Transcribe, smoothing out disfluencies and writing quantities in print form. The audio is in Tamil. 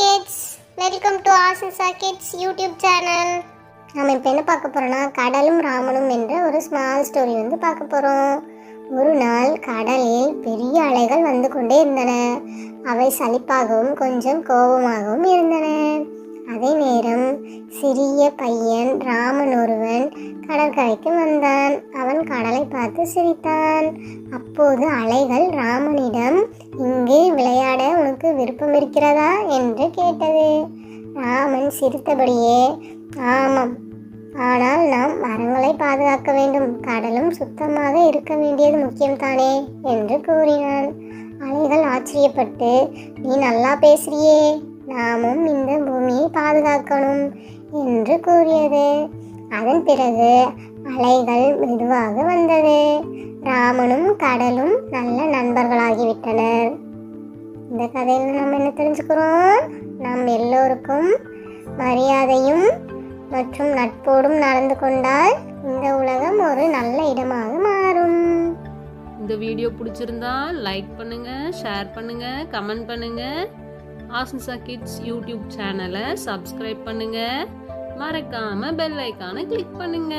kids, welcome to Asisa Kids YouTube channel. நம்ம இப்போ என்ன பார்க்க போறோம்னா கடலும் ராமனும் என்ற ஒரு ஸ்மால் ஸ்டோரி பார்க்க போறோம். ஒரு நாள் கடலில் பெரிய அலைகள் வந்து கொண்டே இருந்தன. அவை சலிப்பாகவும் கொஞ்சம் கோபமாகவும் இருந்தன. அதே நேரம் சிறிய பையன் ராமன் ஒருவன் கடற்கரைக்கு வந்தான். அவன் கடலை பார்த்து சிரித்தான். அப்போது அலைகள் ராமனிடம், இங்கே விளையாட உனக்கு விருப்பம் இருக்கிறதா என்று கேட்டது. ராமன் சிரித்தபடியே, ஆமாம், ஆனால் நாம் மரங்களை பாதுகாக்க வேண்டும், கடலும் சுத்தமாக இருக்க வேண்டியது முக்கியம்தானே என்று கூறினான். அலைகள் ஆச்சரியப்பட்டு, நீ நல்லா பேசுறியே, நாமும் இந்த பூமியை பாதுகாக்கணும் என்று கூறியது. அதன் பிறகு அலைகள் மெதுவாக வந்தது. ராமனும் கடலும் நல்ல நண்பர்களாகிவிட்டனர். இந்த கதையில் நம்ம என்ன தெரிஞ்சுக்கிறோம்? நாம் எல்லோருக்கும் மரியாதையும் மற்றும் நட்போடும் நடந்து கொண்டால் இந்த உலகம் ஒரு நல்ல இடமாக மாறும். இந்த வீடியோ பிடிச்சிருந்தா லைக் பண்ணுங்க, ஷேர் பண்ணுங்க, கமெண்ட் பண்ணுங்க. ஆசிசா கிட்ஸ் யூடியூப் சேனலை சப்ஸ்கிரைப் பண்ணுங்க. மறக்காம பெல் ஐகானை கிளிக் பண்ணுங்க.